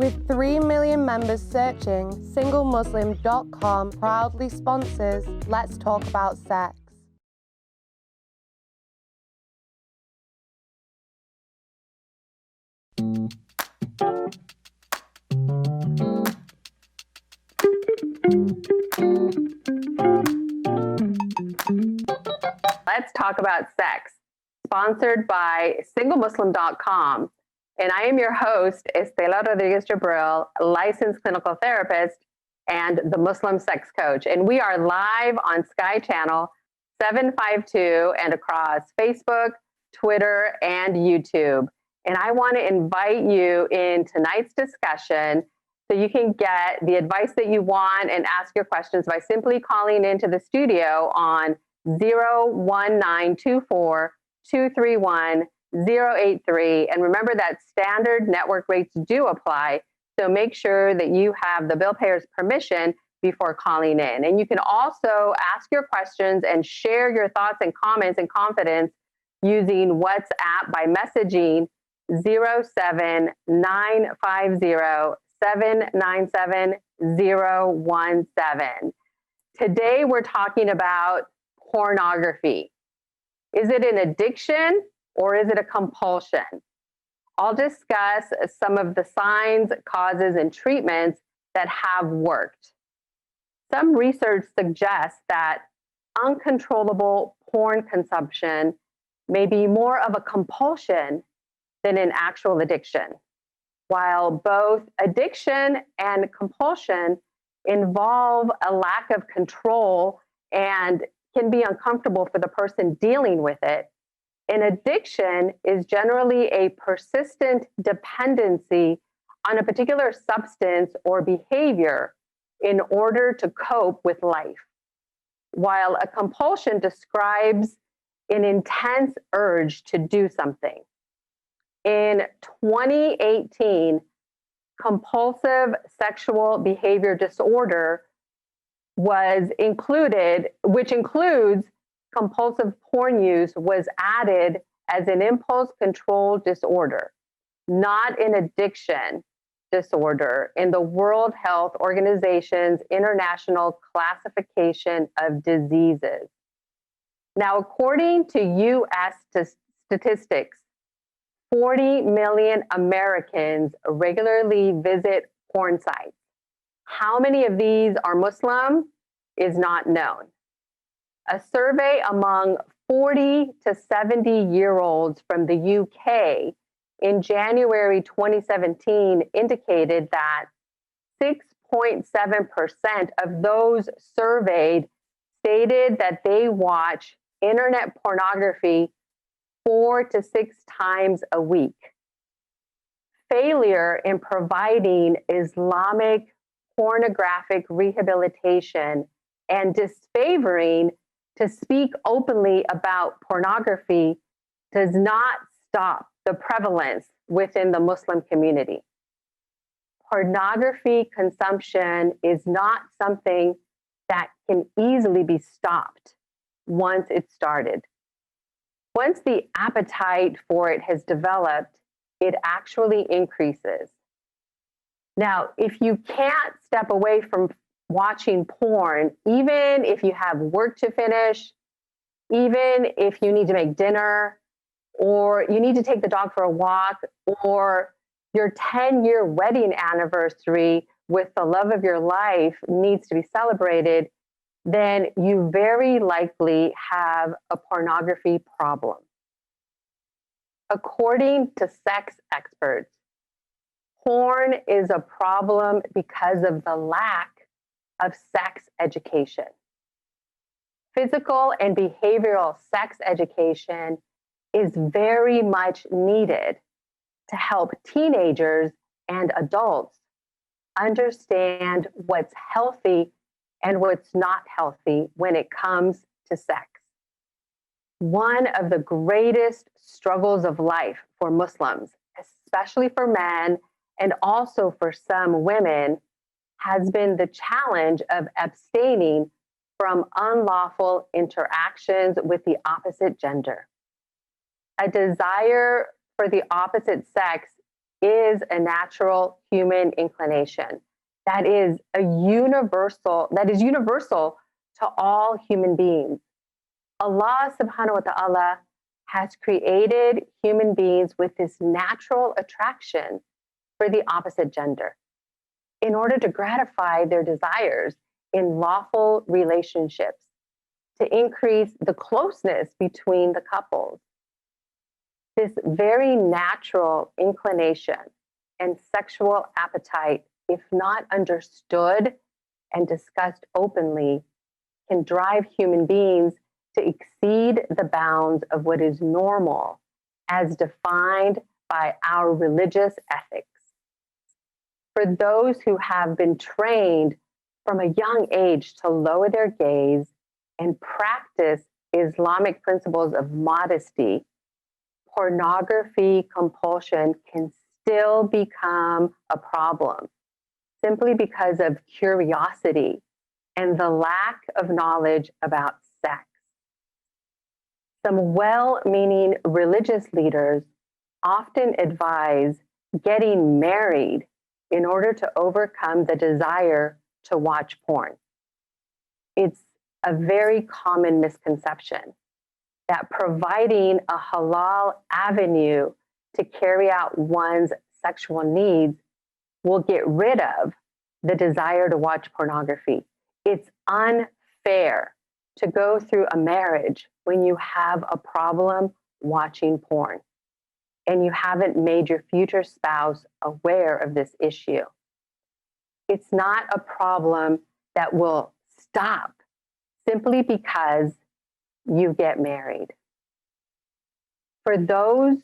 With 3 million members searching, SingleMuslim.com proudly sponsors Let's Talk About Sex. Let's Talk About Sex, sponsored by SingleMuslim.com. And I am your host, Estela Rodriguez-Jebril, licensed clinical therapist and the Muslim sex coach. And we are live on Sky Channel 752 and across Facebook, Twitter, and YouTube. And I want to invite you in tonight's discussion so you can get the advice that you want and ask your questions by simply calling into the studio on 01924 231 083. And remember that standard network rates do apply. So make sure that you have the bill payer's permission before calling in. And you can also ask your questions and share your thoughts and comments in confidence using WhatsApp by messaging 07950-797-017. Today we're talking about pornography. Is it an addiction or is it a compulsion? I'll discuss some of the signs, causes, and treatments that have worked. Some research suggests that uncontrollable porn consumption may be more of a compulsion than an actual addiction. While both addiction and compulsion involve a lack of control and can be uncomfortable for the person dealing with it, an addiction is generally a persistent dependency on a particular substance or behavior in order to cope with life, while a compulsion describes an intense urge to do something. In 2018, compulsive sexual behavior disorder was included, which includes compulsive porn use, was added as an impulse control disorder, not an addiction disorder, in the World Health Organization's International Classification of Diseases. Now, according to U.S. statistics, 40 million Americans regularly visit porn sites. How many of these are Muslim is not known. A survey among 40 to 70-year-olds from the UK in January 2017 indicated that 6.7% of those surveyed stated that they watch internet pornography 4 to 6 times a week. Failure in providing Islamic pornographic rehabilitation and disfavoring to speak openly about pornography does not stop the prevalence within the Muslim community. Pornography consumption is not something that can easily be stopped once it's started. Once the appetite for it has developed, it actually increases. Now, if you can't step away from watching porn, even if you have work to finish, even if you need to make dinner, or you need to take the dog for a walk, or your 10-year wedding anniversary with the love of your life needs to be celebrated, then you very likely have a pornography problem. According to sex experts, porn is a problem because of the lack of sex education. Physical and behavioral sex education is very much needed to help teenagers and adults understand what's healthy and what's not healthy when it comes to sex. One of the greatest struggles of life for Muslims, especially for men and also for some women, has been the challenge of abstaining from unlawful interactions with the opposite gender. A desire for the opposite sex is a natural human inclination that is universal to all human beings. Allah subhanahu wa ta'ala has created human beings with this natural attraction for the opposite gender in order to gratify their desires in lawful relationships, to increase the closeness between the couples. This very natural inclination and sexual appetite, if not understood and discussed openly, can drive human beings to exceed the bounds of what is normal as defined by our religious ethics. For those who have been trained from a young age to lower their gaze and practice Islamic principles of modesty, pornography compulsion can still become a problem simply because of curiosity and the lack of knowledge about sex. Some well-meaning religious leaders often advise getting married in order to overcome the desire to watch porn. It's a very common misconception that providing a halal avenue to carry out one's sexual needs will get rid of the desire to watch pornography. It's unfair to go through a marriage when you have a problem watching porn and you haven't made your future spouse aware of this issue. It's not a problem that will stop simply because you get married. For those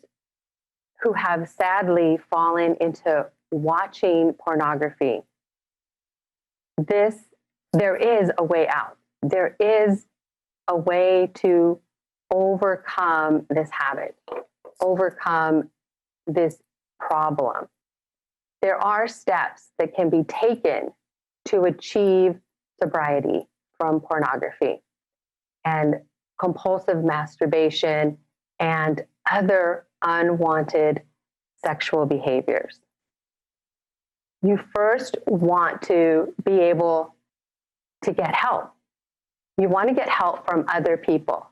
who have sadly fallen into watching pornography, there is a way out. There is a way to overcome this habit, overcome this problem. There are steps that can be taken to achieve sobriety from pornography and compulsive masturbation and other unwanted sexual behaviors. You first want to be able to get help. You want to get help from other people.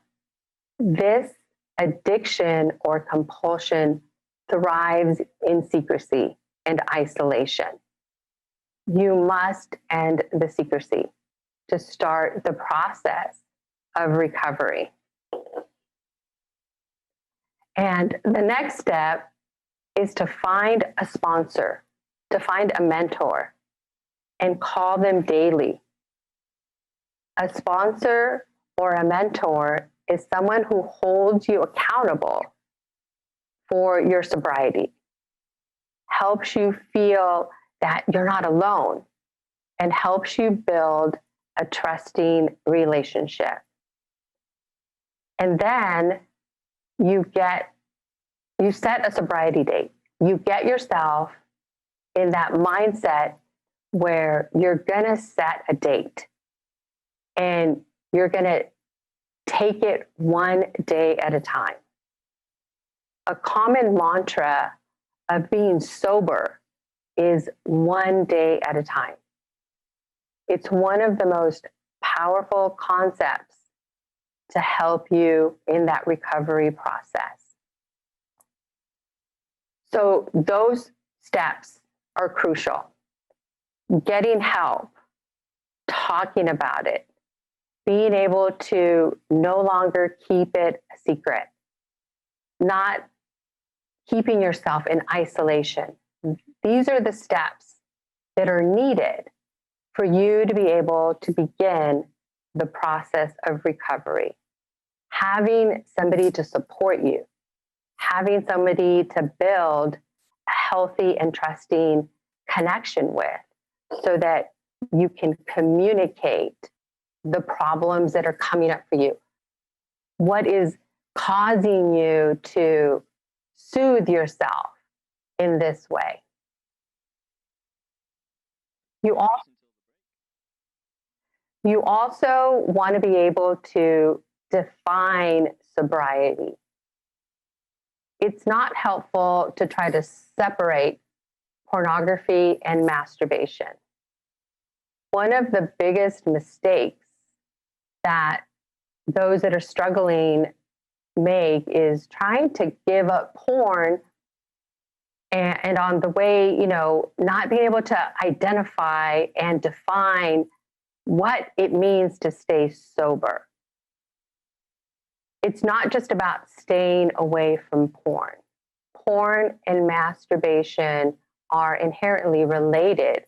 This addiction or compulsion thrives in secrecy and isolation. You must end the secrecy to start the process of recovery. And the next step is to find a sponsor, to find a mentor, and call them daily. A sponsor or a mentor is someone who holds you accountable for your sobriety, helps you feel that you're not alone, and helps you build a trusting relationship. And then you set a sobriety date. You get yourself in that mindset where you're gonna set a date and you're gonna take it one day at a time. A common mantra of being sober is one day at a time. It's one of the most powerful concepts to help you in that recovery process. So those steps are crucial. Getting help, talking about it, being able to no longer keep it a secret, not keeping yourself in isolation. These are the steps that are needed for you to be able to begin the process of recovery. Having somebody to support you, having somebody to build a healthy and trusting connection with so that you can communicate the problems that are coming up for you. What is causing you to soothe yourself in this way? You also want to be able to define sobriety. it's not helpful to try to separate pornography and masturbation. One of the biggest mistakes that those that are struggling make is trying to give up porn and on the way, not being able to identify and define what it means to stay sober. It's not just about staying away from porn. Porn and masturbation are inherently related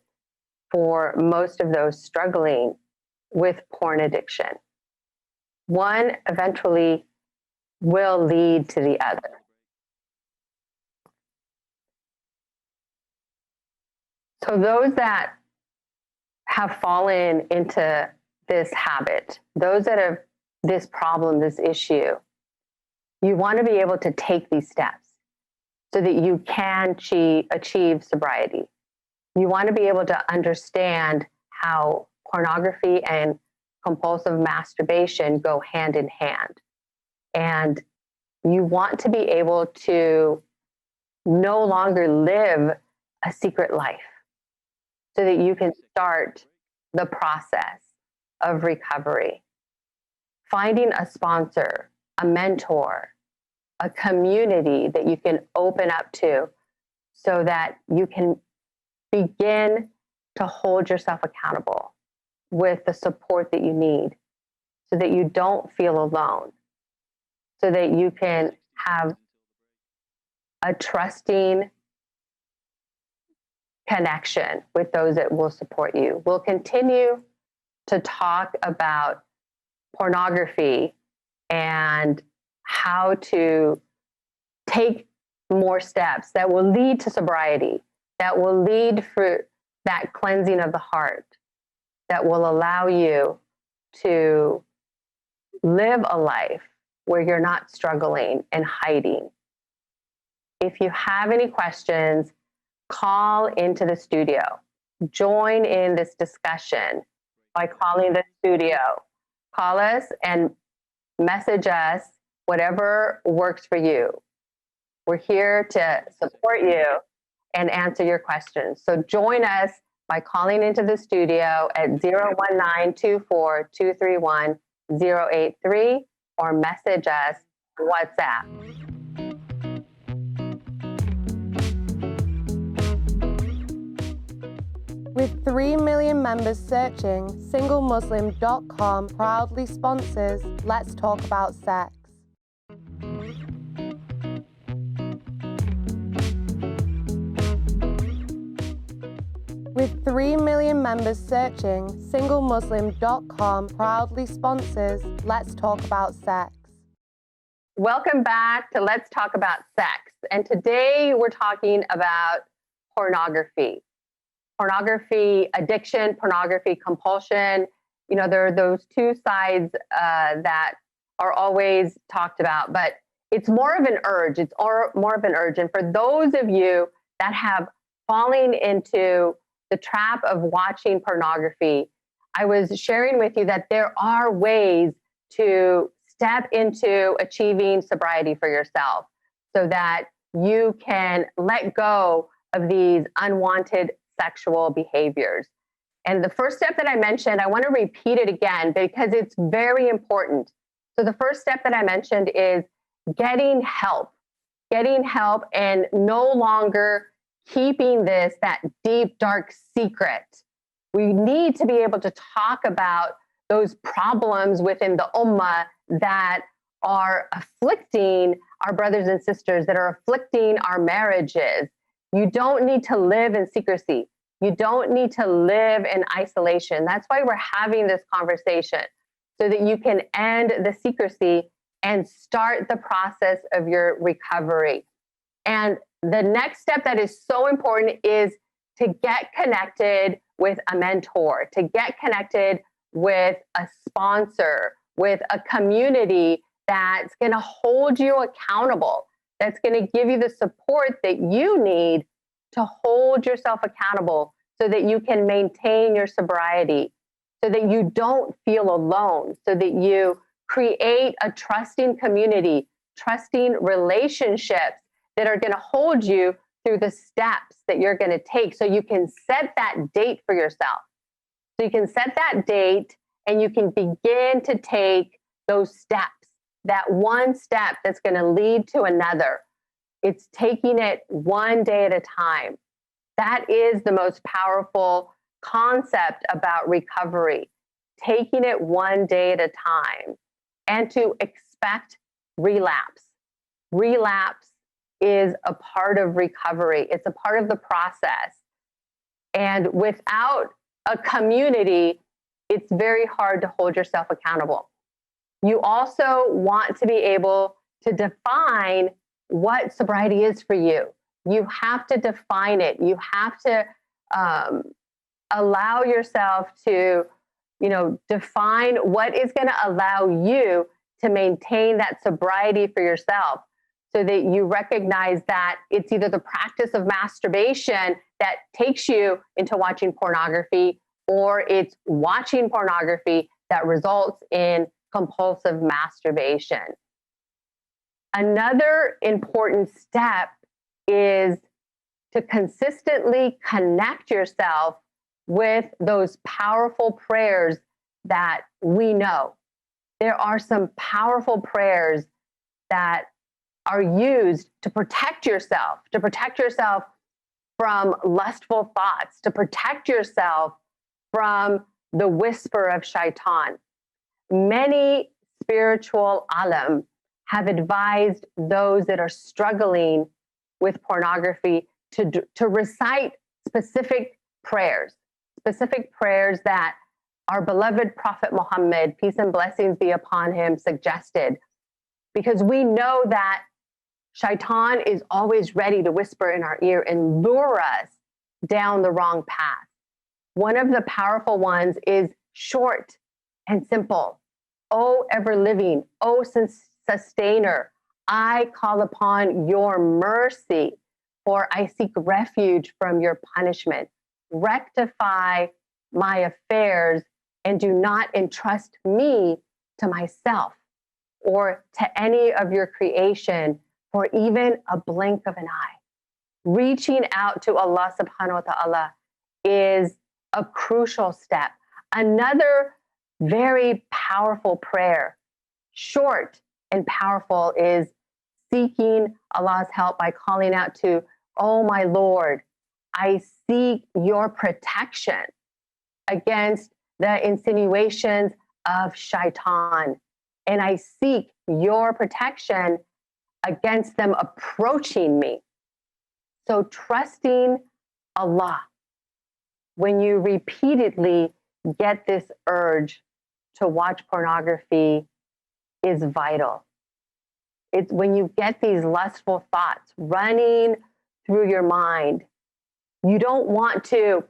for most of those struggling with porn addiction. One eventually will lead to the other. So those that have fallen into this habit, those that have this problem, this issue, you want to be able to take these steps so that you can achieve sobriety. You want to be able to understand how pornography and compulsive masturbation go hand in hand. And you want to be able to no longer live a secret life so that you can start the process of recovery. Finding a sponsor, a mentor, a community that you can open up to so that you can begin to hold yourself accountable with the support that you need so that you don't feel alone, so that you can have a trusting connection with those that will support you. We'll continue to talk about pornography and how to take more steps that will lead to sobriety, that will lead for that cleansing of the heart, that will allow you to live a life where you're not struggling and hiding. If you have any questions, call into the studio. Join in this discussion by calling the studio. Call us and message us, whatever works for you. We're here to support you and answer your questions. So join us by calling into the studio at 019-24-231-083 or message us on WhatsApp. With 3 million members searching, SingleMuslim.com proudly sponsors Let's Talk About Sex. With 3 million members searching, SingleMuslim.com proudly sponsors Let's Talk About Sex. Welcome back to Let's Talk About Sex. And today we're talking about pornography. Pornography addiction, pornography compulsion. There are those two sides that are always talked about, but it's more of an urge. It's more of an urge. And for those of you that have fallen into the trap of watching pornography, I was sharing with you that there are ways to step into achieving sobriety for yourself so that you can let go of these unwanted sexual behaviors. And the first step that I mentioned, I want to repeat it again because it's very important. So the first step that I mentioned is getting help and no longer keeping that deep, dark secret. We need to be able to talk about those problems within the ummah that are afflicting our brothers and sisters, that are afflicting our marriages. You don't need to live in secrecy. You don't need to live in isolation. That's why we're having this conversation, so that you can end the secrecy and start the process of your recovery. And the next step that is so important is to get connected with a mentor, to get connected with a sponsor, with a community that's going to hold you accountable, that's going to give you the support that you need to hold yourself accountable so that you can maintain your sobriety, so that you don't feel alone, so that you create a trusting community trusting relationships that are going to hold you through the steps that you're going to take, so you can set that date for yourself. So you can set that date and you can begin to take those steps, that one step that's going to lead to another. It's taking it one day at a time. That is the most powerful concept about recovery, taking it one day at a time, and to expect relapse. Relapse is a part of recovery. It's a part of the process. And without a community, it's very hard to hold yourself accountable. You also want to be able to define what sobriety is for you. You have to define it. You have to allow yourself to, define what is going to allow you to maintain that sobriety for yourself, so that you recognize that it's either the practice of masturbation that takes you into watching pornography, or it's watching pornography that results in compulsive masturbation. Another important step is to consistently connect yourself with those powerful prayers that we know. There are some powerful prayers that are used to protect yourself from lustful thoughts, to protect yourself from the whisper of shaitan. Many spiritual alim have advised those that are struggling with pornography to recite specific prayers that our beloved Prophet Muhammad, peace and blessings be upon him, suggested. Because we know that shaitan is always ready to whisper in our ear and lure us down the wrong path. One of the powerful ones is short and simple. O ever living, O sustainer, I call upon your mercy, for I seek refuge from your punishment. Rectify my affairs and do not entrust me to myself or to any of your creation for even a blink of an eye. Reaching out to Allah subhanahu wa ta'ala is a crucial step. Another very powerful prayer, short and powerful, is seeking Allah's help by calling out to, oh my Lord, I seek your protection against the insinuations of shaitan. And I seek your protection against them approaching me. So trusting Allah, when you repeatedly get this urge to watch pornography, is vital. It's when you get these lustful thoughts running through your mind, you don't want to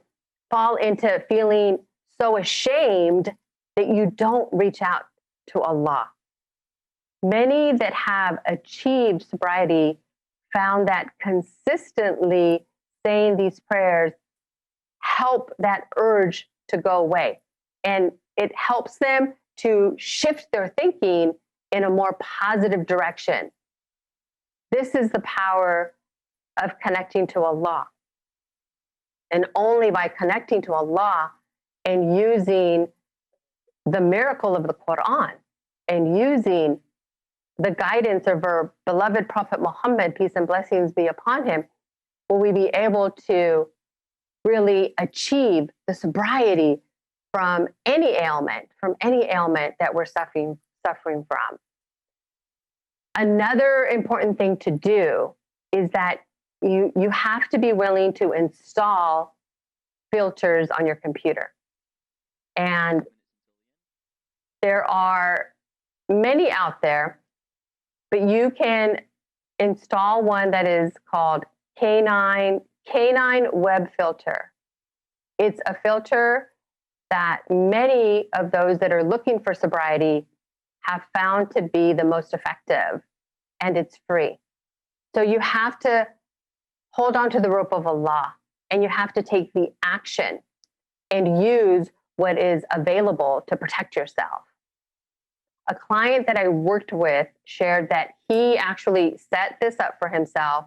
fall into feeling so ashamed that you don't reach out to Allah. Many that have achieved sobriety found that consistently saying these prayers help that urge to go away. And it helps them to shift their thinking in a more positive direction. This is the power of connecting to Allah. And only by connecting to Allah and using the miracle of the Quran and using the guidance of our beloved Prophet Muhammad, peace and blessings be upon him, will we be able to really achieve the sobriety from any ailment that we're suffering from. Another important thing to do is that you have to be willing to install filters on your computer. And there are many out there, but you can install one that is called Canine Web Filter. It's a filter that many of those that are looking for sobriety have found to be the most effective, and it's free. So you have to hold on to the rope of Allah, and you have to take the action and use what is available to protect yourself. A client that I worked with shared that he actually set this up for himself,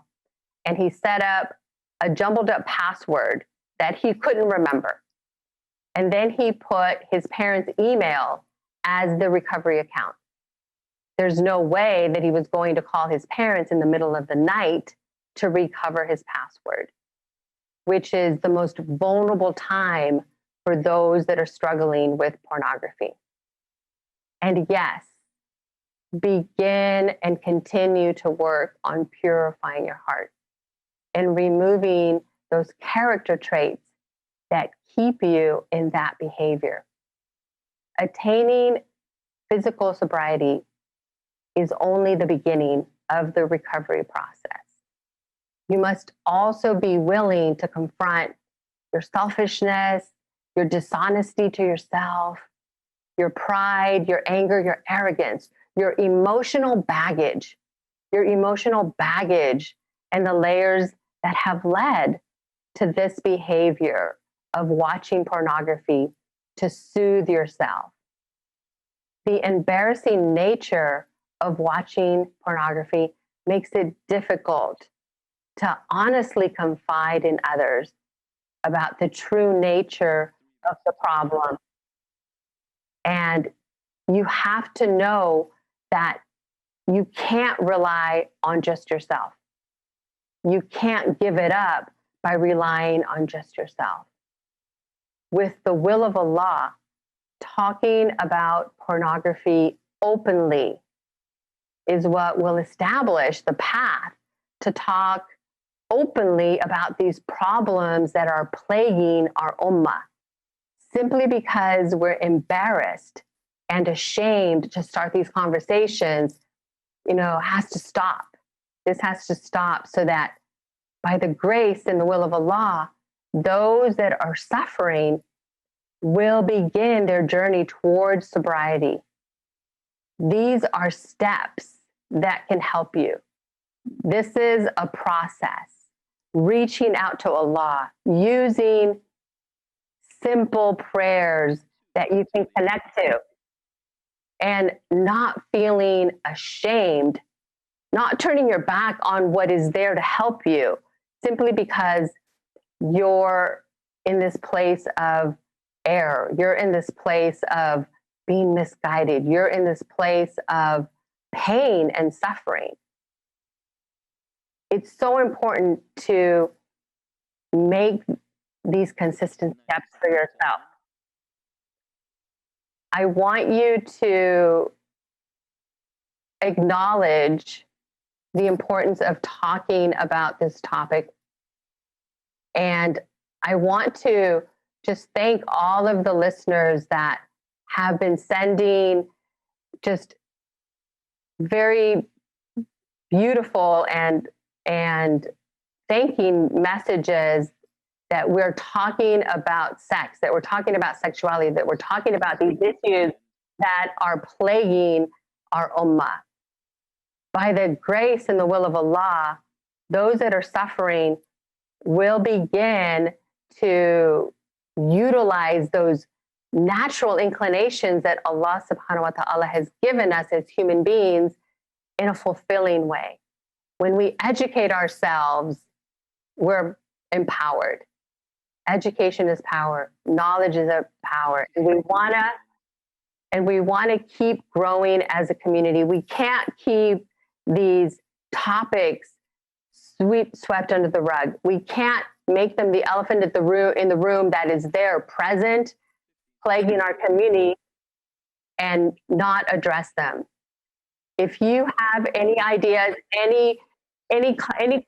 and he set up a jumbled up password that he couldn't remember. And then he put his parents' email as the recovery account. There's no way that he was going to call his parents in the middle of the night to recover his password, which is the most vulnerable time for those that are struggling with pornography. And yes, begin and continue to work on purifying your heart and removing those character traits that keep you in that behavior. Attaining physical sobriety is only the beginning of the recovery process. You must also be willing to confront your selfishness, your dishonesty to yourself, your pride, your anger, your arrogance, your emotional baggage, and the layers that have led to this behavior of watching pornography to soothe yourself. The embarrassing nature of watching pornography makes it difficult to honestly confide in others about the true nature of the problem. And you have to know that you can't rely on just yourself. You can't give it up by relying on just yourself. With the will of Allah, talking about pornography openly is what will establish the path to talk openly about these problems that are plaguing our ummah. Simply because we're embarrassed and ashamed to start these conversations, has to stop. This has to stop so that by the grace and the will of Allah, those that are suffering will begin their journey towards sobriety. These are steps that can help you. This is a process. Reaching out to Allah, using simple prayers that you can connect to, and not feeling ashamed, not turning your back on what is there to help you, simply because you're in this place of error. You're in this place of being misguided. You're in this place of pain and suffering. It's so important to make these consistent steps for yourself. I want you to acknowledge the importance of talking about this topic. And I want to just thank all of the listeners that have been sending just very beautiful and thanking messages that we're talking about sex, that we're talking about sexuality, that we're talking about these issues that are plaguing our ummah. By the grace and the will of Allah, those that are suffering will begin to utilize those natural inclinations that Allah subhanahu wa ta'ala has given us as human beings in a fulfilling way. When we educate ourselves, we're empowered. Education is power. Knowledge is a power. And we want to keep growing as a community. We can't keep these topics swept under the rug. We can't make them the elephant in the room that is there, present, plaguing our community, and not address them. If you have any ideas, any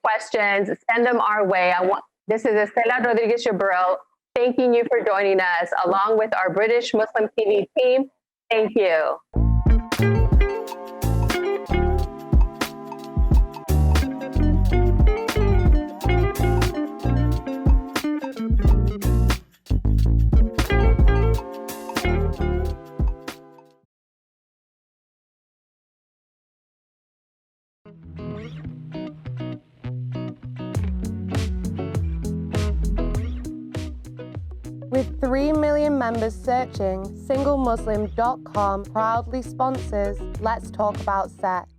questions, send them our way. This is Estela Rodriguez-Jebril, thanking you for joining us, along with our British Muslim TV team. Thank you. We With 3 million members searching, SingleMuslim.com proudly sponsors Let's Talk About Sex.